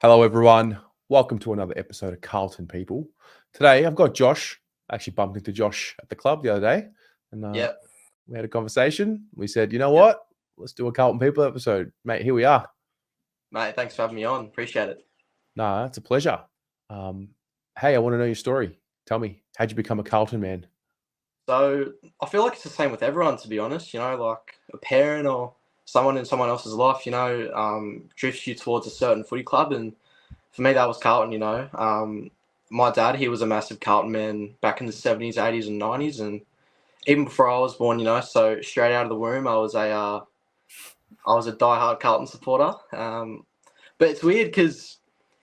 Hello, everyone. Welcome to another episode of Carlton People. Today, I've got Josh. I actually bumped into Josh at the club the other day, and Yep. we had a conversation. We said, you know Yep. what? Let's do a Carlton People episode. Mate, here we are. Mate, thanks for having me on. Appreciate it. Nah, it's a pleasure. Hey, I want to know your story. Tell me, how'd you become a Carlton man? So I feel like it's the same with everyone, to be honest. Like a parent or someone in someone else's life, drifts you towards a certain footy club. And for me, that was Carlton. My dad, he was a massive Carlton man back in the 70s, 80s and 90s. And even before I was born, so straight out of the womb, I was a diehard Carlton supporter. But it's weird because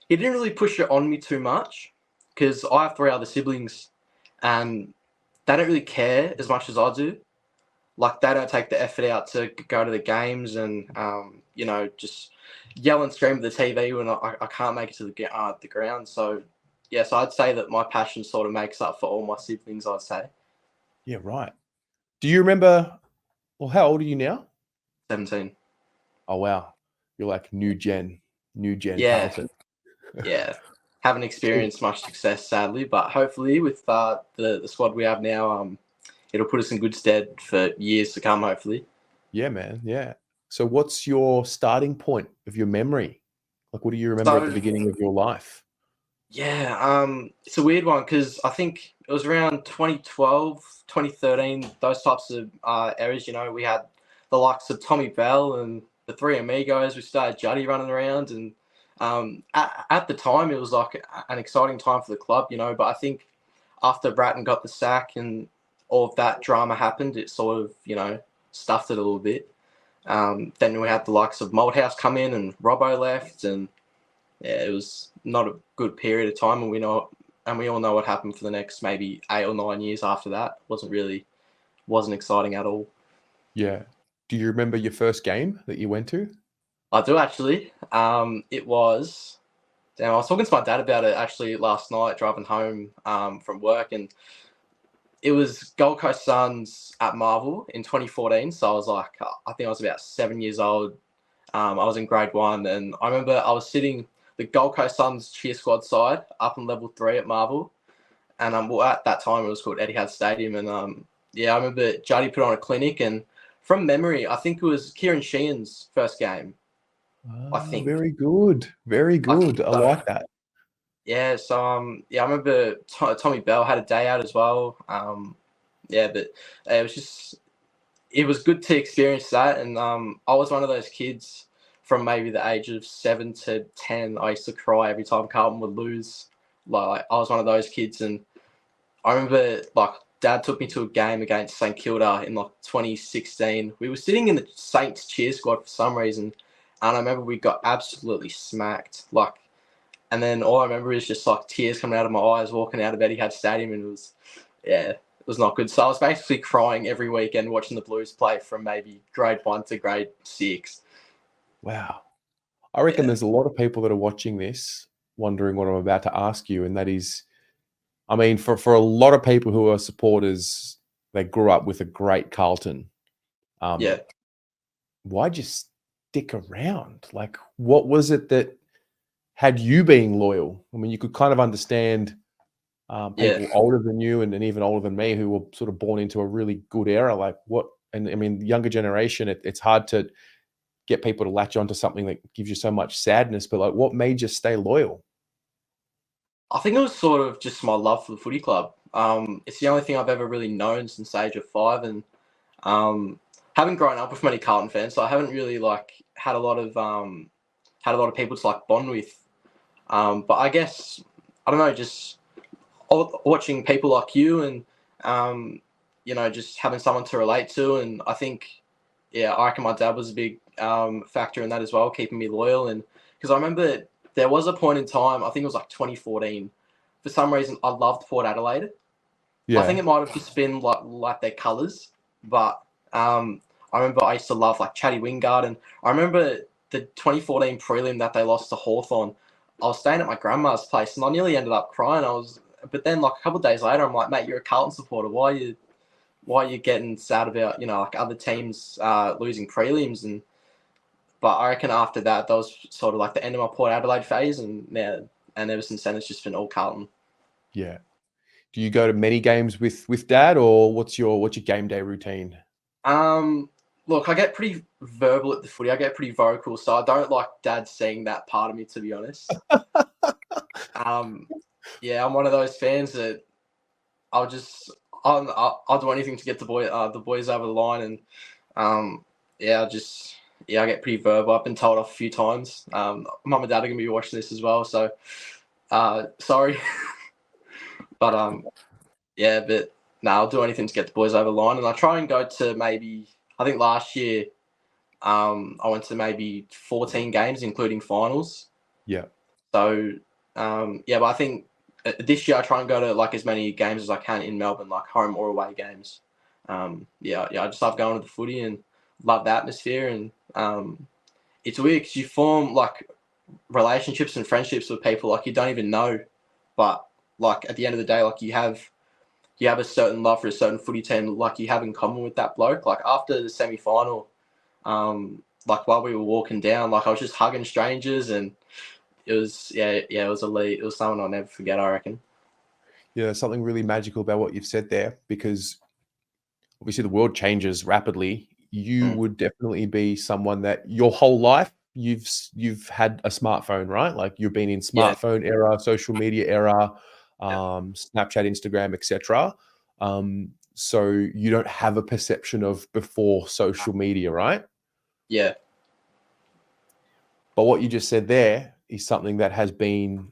he didn't really push it on me too much because I have three other siblings and they don't really care as much as I do. Like, they don't take the effort out to go to the games and, just yell and scream at the TV when I can't make it to the ground. So, yes, I'd say that my passion sort of makes up for all my siblings, I'd say. Yeah, right. Do you remember, how old are you now? 17. Oh, wow. You're like new gen Yeah. Carlton. Yeah. Haven't experienced much success, sadly, but hopefully with the squad we have now, it'll put us in good stead for years to come, hopefully. Yeah, man. Yeah. So what's your starting point of your memory? Like, what do you remember at the beginning of your life? Yeah, it's a weird one because I think it was around 2012, 2013, those types of eras. We had the likes of Tommy Bell and the Three Amigos. We started Juddy running around, and at the time, it was like an exciting time for the club, But I think after Bratton got the sack and all of that drama happened, it sort of, stuffed it a little bit. Then we had the likes of Malthouse come in and Robbo left, and yeah, it was not a good period of time, and we all know what happened for the next maybe 8 or 9 years after that. Wasn't exciting at all. Yeah. Do you remember your first game that you went to? I do actually. It was. Damn, I was talking to my dad about it actually last night, driving home from work, and it was Gold Coast Suns at Marvel in 2014. So I was like, I think I was about 7 years old. I was in grade 1, and I remember I was sitting the Gold Coast Suns cheer squad side up in level 3 at Marvel, and at that time it was called Etihad Stadium, and I remember Juddy put on a clinic, and from memory, I think it was Kieran Sheehan's first game. I think. Very good. Very good. I like that. Yeah, so I remember Tommy Bell had a day out as well. But it was good to experience that, and I was one of those kids from maybe the age of 7 to 10. I used to cry every time Carlton would lose. Like, I was one of those kids, and I remember like Dad took me to a game against St Kilda in like 2016. We were sitting in the Saints cheer squad for some reason, and I remember we got absolutely smacked. And then all I remember is just like tears coming out of my eyes walking out of Etihad Stadium, and it was not good. So I was basically crying every weekend watching the Blues play from maybe grade 1 to grade 6. Wow. I reckon there's a lot of people that are watching this wondering what I'm about to ask you, and that is, I mean, for a lot of people who are supporters, they grew up with a great Carlton. Why'd you stick around? Like, what was it that had you being loyal? I mean, you could kind of understand people older than you and even older than me who were sort of born into a really good era. Like, what? And I mean, younger generation, it's hard to get people to latch onto something that gives you so much sadness. But like, what made you stay loyal? I think it was sort of just my love for the footy club. It's the only thing I've ever really known since the age of 5, and haven't grown up with many Carlton fans, so I haven't really had a lot of people to bond with. But I guess I don't know, just watching people like you and just having someone to relate to, and I think I reckon my dad was a big factor in that as well, keeping me loyal. And because I remember there was a point in time, I think it was like 2014. For some reason, I loved Port Adelaide. I think it might have just been like their colours, but I remember I used to love Chatty Wingard, and I remember the 2014 prelim that they lost to Hawthorn. I was staying at my grandma's place, and I nearly ended up crying. But then a couple of days later, I'm like, mate, you're a Carlton supporter. Why are you getting sad about other teams losing prelims? And But I reckon after that was sort of like the end of my Port Adelaide phase, and ever since then it's just been all Carlton. Yeah. Do you go to many games with dad, or what's your game day routine? Look, I get pretty verbal at the footy. I get pretty vocal, so I don't like dad seeing that part of me, to be honest. Yeah, I'm one of those fans that I'll do anything to get the boys over the line, and I get pretty verbal. I've been told off a few times. Mum and dad are gonna be watching this as well, so sorry, but but no, I'll do anything to get the boys over the line, and I try and go to maybe, I think last year, I went to maybe 14 games, including finals. Yeah. So but I think this year I try and go to like as many games as I can in Melbourne, like home or away games. I just love going to the footy and love the atmosphere, and it's weird because you form like relationships and friendships with people like you don't even know, but like at the end of the day, like you have a certain love for a certain footy team, like you have in common with that bloke. Like after the semi-final, like while we were walking down, like I was just hugging strangers, and it was it was elite. It was something I'll never forget, I reckon. Yeah, something really magical about what you've said there, because obviously the world changes rapidly. You would definitely be someone that your whole life you've had a smartphone, right? Like you've been in smartphone era, social media era, Snapchat, Instagram, etc. So you don't have a perception of before social media, right? Yeah. But what you just said there is something that has been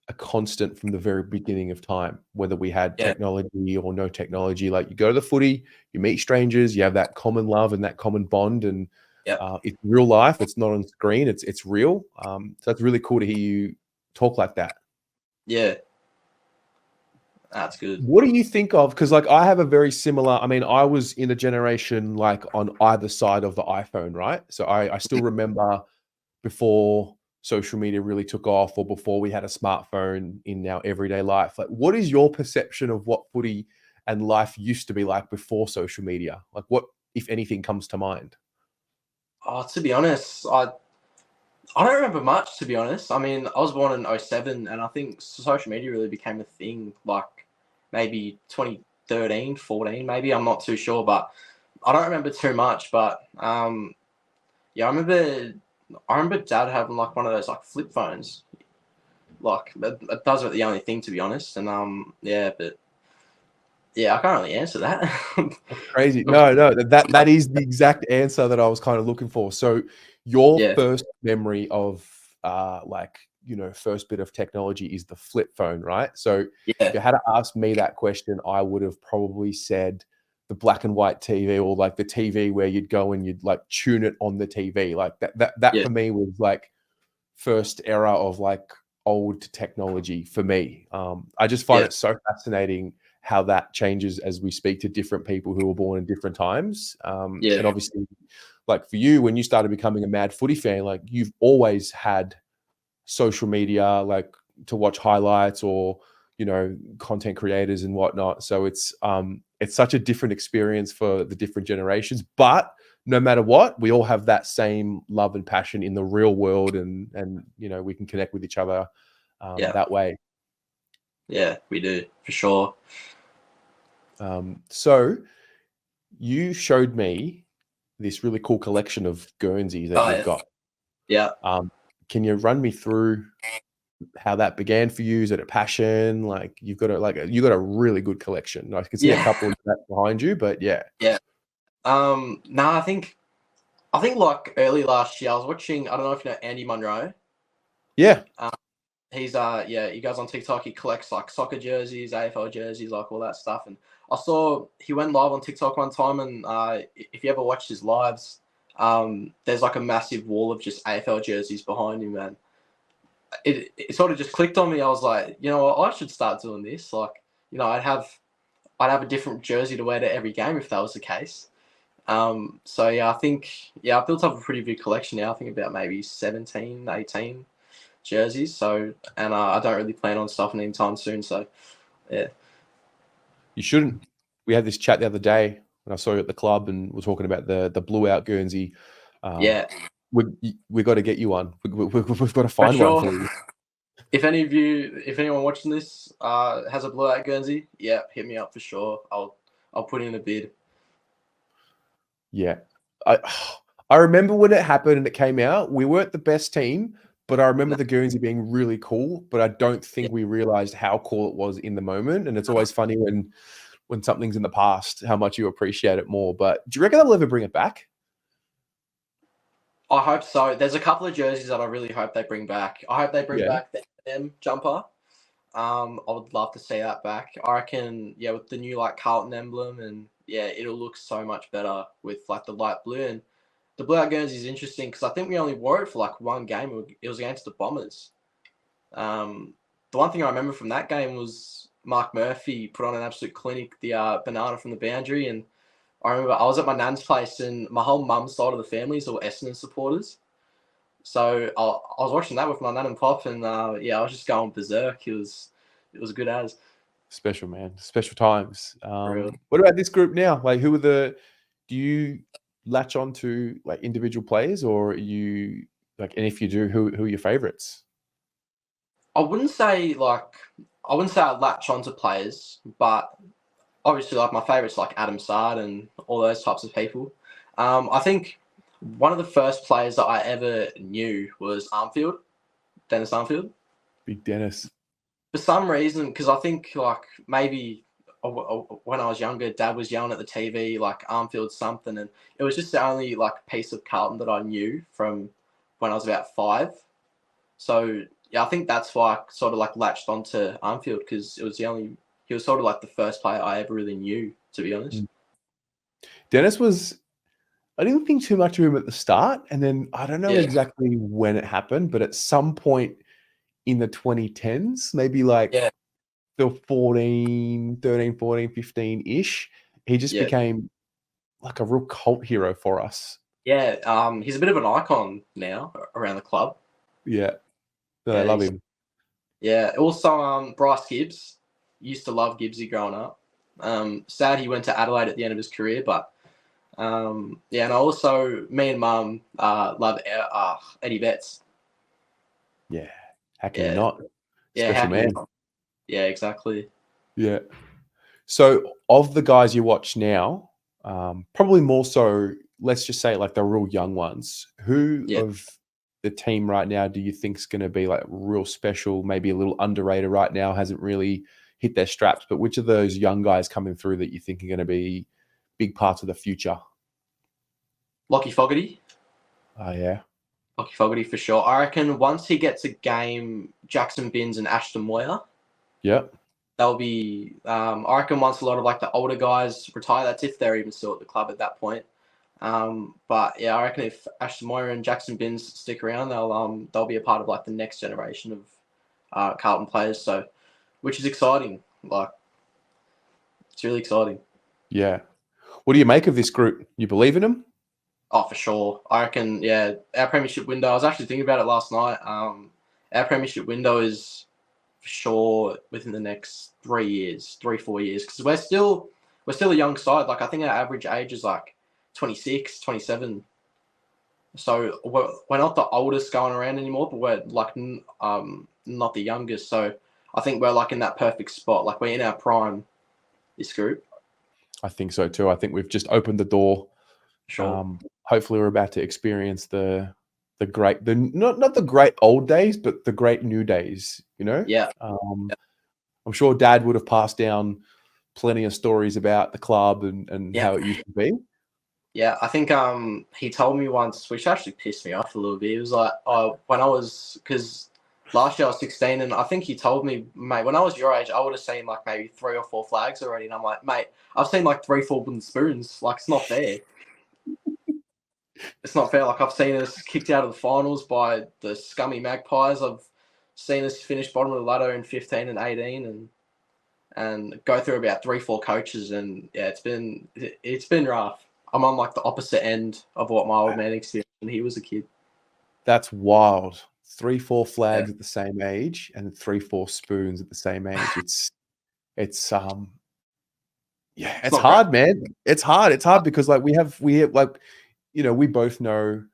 a constant from the very beginning of time, whether we had technology or no technology. Like you go to the footy, you meet strangers, you have that common love and that common bond, and it's real life. It's not on screen. It's real. So it's really cool to hear you talk like that. Yeah, that's good. What do you think of? Because like I have a very similar. I mean, I was in a generation like on either side of the iPhone, right? So I still remember before social media really took off, or before we had a smartphone in our everyday life. Like, what is your perception of what footy and life used to be like before social media? Like, what, if anything, comes to mind? Oh, to be honest, I don't remember much, to be honest. I mean, I was born in 07, and I think social media really became a thing like maybe 2013, 14, maybe. I'm not too sure, but I don't remember too much. But I remember dad having like one of those like flip phones. Like those are the only thing, to be honest. And but I can't really answer that. That's crazy. No, that is the exact answer that I was kind of looking for. So your first memory of first bit of technology is the flip phone, right? So if you had to ask me that question, I would have probably said the black and white TV, or like the TV where you'd go and you'd like tune it on the TV. Like that for me was like first era of like old technology for me. I just find it so fascinating how that changes as we speak to different people who were born in different times. And obviously, like for you, when you started becoming a mad footy fan, like you've always had social media, like to watch highlights or, content creators and whatnot. So it's such a different experience for the different generations, but no matter what, we all have that same love and passion in the real world, and we can connect with each other that way. Yeah, we do, for sure. So you showed me this really cool collection of Guernseys that you've got. Yeah. Can you run me through how that began for you? Is it a passion? Like you got a really good collection. I can see a couple of that behind you, but yeah. Yeah. No, I think like early last year I was watching, I don't know if you know Andy Munro. Yeah. He's he goes on TikTok, he collects like soccer jerseys, AFL jerseys, like all that stuff. And I saw he went live on TikTok one time, and if you ever watched his lives, there's like a massive wall of just AFL jerseys behind him, man. It sort of just clicked on me. I was like, you know what, I should start doing this. Like, I'd have a different jersey to wear to every game if that was the case. So I think I built up a pretty big collection now. I think about maybe 17, 18 jerseys. So, and I don't really plan on stopping anytime soon. So, yeah. You shouldn't. We had this chat the other day when I saw you at the club, and we're talking about the blue out Guernsey. we got to get you one. We've got to For find one sure. for you. If anyone watching this has a Blue Out Guernsey, yeah, hit me up for sure. I'll put in a bid. Yeah. I remember when it happened and it came out, we weren't the best team, but I remember the Guernsey being really cool, but I don't think we realized how cool it was in the moment. And it's always funny when something's in the past, how much you appreciate it more. But do you reckon they'll ever bring it back? I hope so. There's a couple of jerseys that I really hope they bring back. I hope they bring back the M jumper. I would love to see that back. I reckon, yeah, with the new like Carlton emblem, and yeah, it'll look so much better with like the light blue. And the Blue Out Guernsey is interesting because I think we only wore it for like one game. It was against the Bombers. The one thing I remember from that game was Mark Murphy put on an absolute clinic, the banana from the boundary. And I remember I was at my nan's place and my whole mum's side of the family is all Essendon supporters. So I was watching that with my nan and pop, and yeah, I was just going berserk. It was good as. Special, man. Special times. Really. What about this group now? Like, do you latch on to like individual players, or are you like, and if you do, who are your favorites? I wouldn't say I latch on to players, but obviously like my favorites like Adam Sard and all those types of people. I think one of the first players that I ever knew was Dennis Armfield. Big Dennis. For some reason, because I think like maybe when I was younger, Dad was yelling at the TV like Armfield something, and it was just the only like piece of Carlton that I knew from when I was about 5. So yeah, I think that's why I sort of like latched onto Armfield because he was sort of like the first player I ever really knew, to be honest. Dennis was. I didn't think too much of him at the start, and then I don't know exactly when it happened, but at some point in the 2010s, maybe like the 13, 14, 15-ish, he just became like a real cult hero for us. Yeah, he's a bit of an icon now around the club. Yeah. No, I love him. Yeah. Also, Bryce Gibbs. Used to love Gibbsy growing up. Sad he went to Adelaide at the end of his career, but yeah, and also me and Mum love Eddie Betts. Yeah. How can you not? Yeah, Special man. Yeah, exactly. Yeah. So of the guys you watch now, probably more so, let's just say like the real young ones, who of the team right now do you think is going to be like real special, maybe a little underrated right now, hasn't really hit their straps, but which of those young guys coming through that you think are going to be big parts of the future? Lockie Fogarty. Oh, yeah. Lockie Fogarty for sure. I reckon once he gets a game, Jackson Binns and Ashton Moyer. Yep. That'll be, I reckon once a lot of like the older guys retire, that's if they're even still at the club at that point. But yeah, I reckon if Ashton Moyer and Jackson Binns stick around, they'll be a part of like the next generation of Carlton players. So, which is exciting. Like, it's really exciting. Yeah. What do you make of this group? You believe in them? Oh, for sure. I reckon, yeah, our premiership window, I was actually thinking about it last night. Our premiership window is for sure within the next 4 years, because we're still a young side. Like, I think our average age is like 26, 27. So we're not the oldest going around anymore, but we're like not the youngest. So I think we're like in that perfect spot. Like, we're in our prime, this group. I think so too. I think we've just opened the door. Sure. Hopefully we're about to experience not the great old days, but the great new days, you know? Yeah. I'm sure Dad would have passed down plenty of stories about the club and how it used to be. Yeah, I think he told me once, which actually pissed me off a little bit. It was like, because last year I was 16, and I think he told me, mate, when I was your age, I would have seen like maybe 3 or 4 flags already, and I'm like, mate, I've seen like 3, 4 wooden spoons. Like, it's not fair. It's not fair. Like, I've seen us kicked out of the finals by the scummy Magpies. I've seen us finish bottom of the ladder in 15 and 18, and go through about 3, 4 coaches, and yeah, it's been rough. I'm on like the opposite end of what my old man experienced when he was a kid. That's wild. 3, 4 flags at the same age and 3, 4 spoons at the same age. It's hard, man. It's hard because like we have like, you know, we both know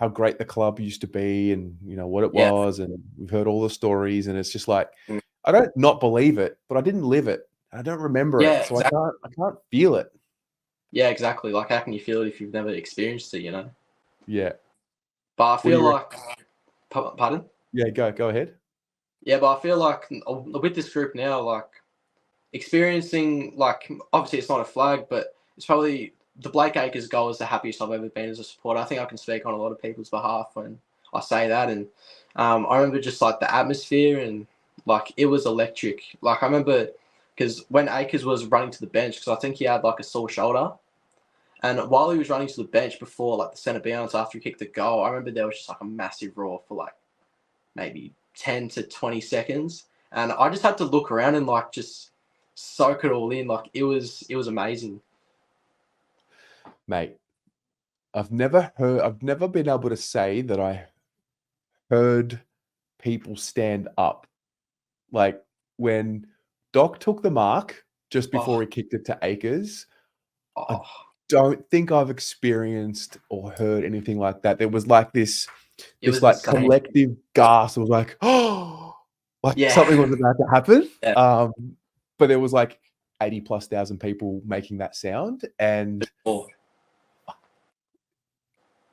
how great the club used to be, and what it Yeah. was, and we've heard all the stories, and it's just like Mm. I don't not believe it, but I didn't live it. I don't remember Yeah, it, so exactly. I can't feel it. Yeah, exactly. Like, how can you feel it if you've never experienced it? Yeah. But I What do feel you reckon? like, pardon? Yeah, go ahead. Yeah, but I feel like with this group now, like experiencing, like obviously it's not a flag, but it's probably the Blake Acres goal is the happiest I've ever been as a supporter. I think I can speak on a lot of people's behalf when I say that, and I remember just like the atmosphere and like it was electric. Like I remember because when Acres was running to the bench, because I think he had like a sore shoulder. And while he was running to the bench before like the centre bounce after he kicked the goal, I remember there was just like a massive roar for like maybe 10 to 20 seconds. And I just had to look around and like just soak it all in. Like it was amazing. Mate, I've never been able to say that I heard people stand up. Like when Doc took the mark just before Oh, he kicked it to Akers, I oh don't think I've experienced or heard anything like that. There was like this it was like insane. collective gasp. It was like, oh, like Yeah. something was about to happen. Yeah. But there was like 80 plus thousand people making that sound, and Oh,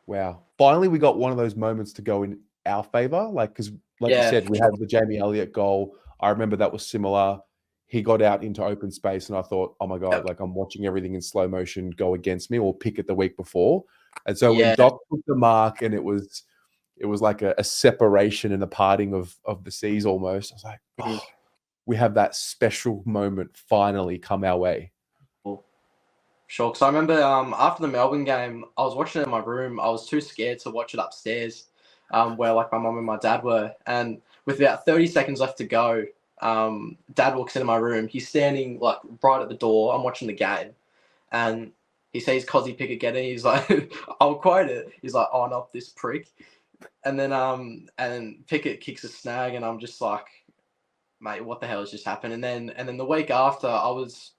wow. Finally, we got one of those moments to go in our favor. Like, because, like you yeah, said, for we sure. had the Jamie Elliott goal. I remember that was similar. He got out into open space, and I thought, oh my God, Yep. like I'm watching everything in slow motion go against me or pick it the week before. And so when Yeah. Doc took the mark and it was like a separation and a parting of the seas almost, I was like, Mhm. oh, we have that special moment finally come our way. Cool. Sure. Because I remember after the Melbourne game, I was watching it in my room. I was too scared to watch it upstairs, where like my mum and my dad were. And with about 30 seconds left to go, dad walks into my room. He's standing like right at the door. I'm watching the game, and he sees Cozzy Pickett get it. He's like, I'll quote it. He's like, "Oh, not this prick." And Pickett kicks a snag, and I'm just like, "Mate, what the hell has just happened?" And then the week after, I was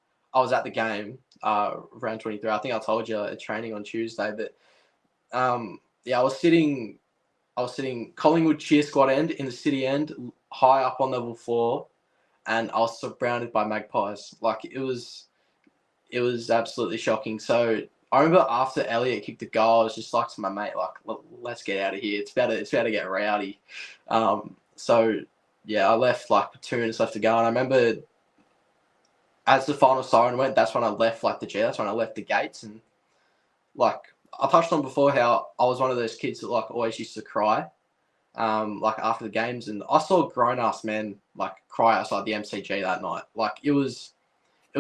at the game, round 23. I think I told you at training on Tuesday, but yeah, I was sitting Collingwood cheer squad end in the city end, high up on level 4, and I was surrounded by magpies. Like it was absolutely shocking. So I remember after Elliot kicked the goal, I was just like to my mate, like, let's get out of here. It's about to get rowdy. So yeah, I left like 2 minutes left to go, and I remember as the final siren went, that's when I left like the G. That's when I left the gates, and like I touched on before how I was one of those kids that like always used to cry, like after the games, and I saw grown ass men like cry outside the MCG that night. Like it was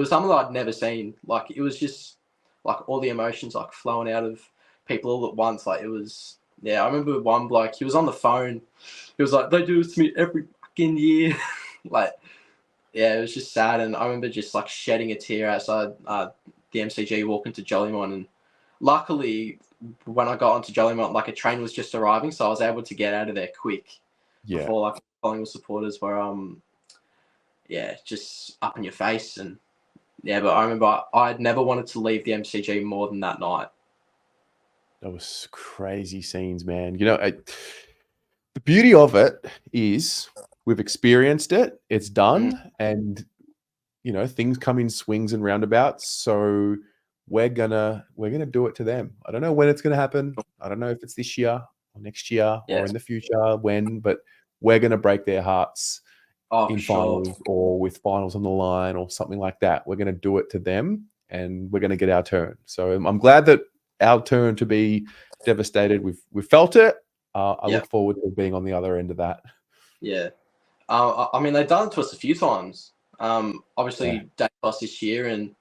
something that I'd never seen. Like it was just like all the emotions like flowing out of people all at once. Like it was, yeah. I remember one bloke. He was on the phone. He was like, "They do this to me every fucking year." Like, yeah, it was just sad. And I remember just like shedding a tear outside the MCG, walking to Jollymont. And luckily, when I got onto Jollymont, like a train was just arriving, so I was able to get out of there quick Yeah. before like Collingwood supporters were yeah, just up in your face. And yeah, but I remember I'd never wanted to leave the MCG more than that night. That was crazy scenes, man. The beauty of it is we've experienced it, it's Mm. done, and things come in swings and roundabouts. So we're gonna do it to them. I don't know when it's gonna happen. I don't know if it's this year or next year or Yeah. in the future when, but we're gonna break their hearts Oh, for in sure. finals or with finals on the line or something like that. We're gonna do it to them, and we're gonna get our turn. So I'm glad that our turn to be devastated. We've felt it. I Yeah. look forward to being on the other end of that. Yeah. I mean, they've done it to us a few times. Yeah. Obviously, Dave lost this year, and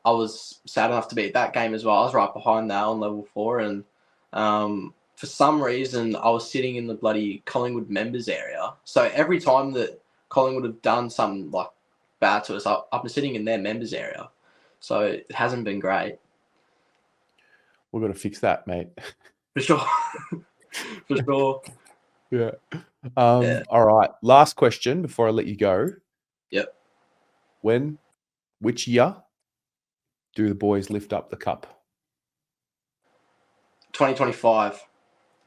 I was sad enough to be at that game as well. I was right behind that on level 4, and for some reason, I was sitting in the bloody Collingwood members area. So every time that Collingwood have done something like bad to us, I've been sitting in their members area. So it hasn't been great. We've got to fix that, mate. For sure. For sure. Yeah. Yeah. All right. Last question before I let you go. Yep. Which year do the boys lift up the cup? 2025.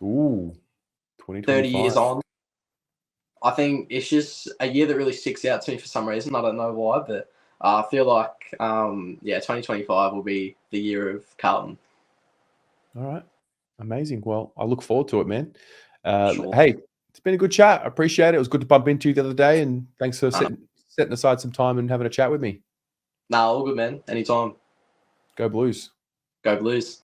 Ooh, 30 years 2025. on. I think it's just a year that really sticks out to me for some reason. I don't know why, but I feel like, 2025 will be the year of Carlton. All right. Amazing. Well, I look forward to it, man. Sure. Hey, it's been a good chat. I appreciate it. It was good to bump into you the other day, and thanks for Uh, setting aside some time and having a chat with me. Nah, all good, man. Anytime. Go Blues. Go Blues.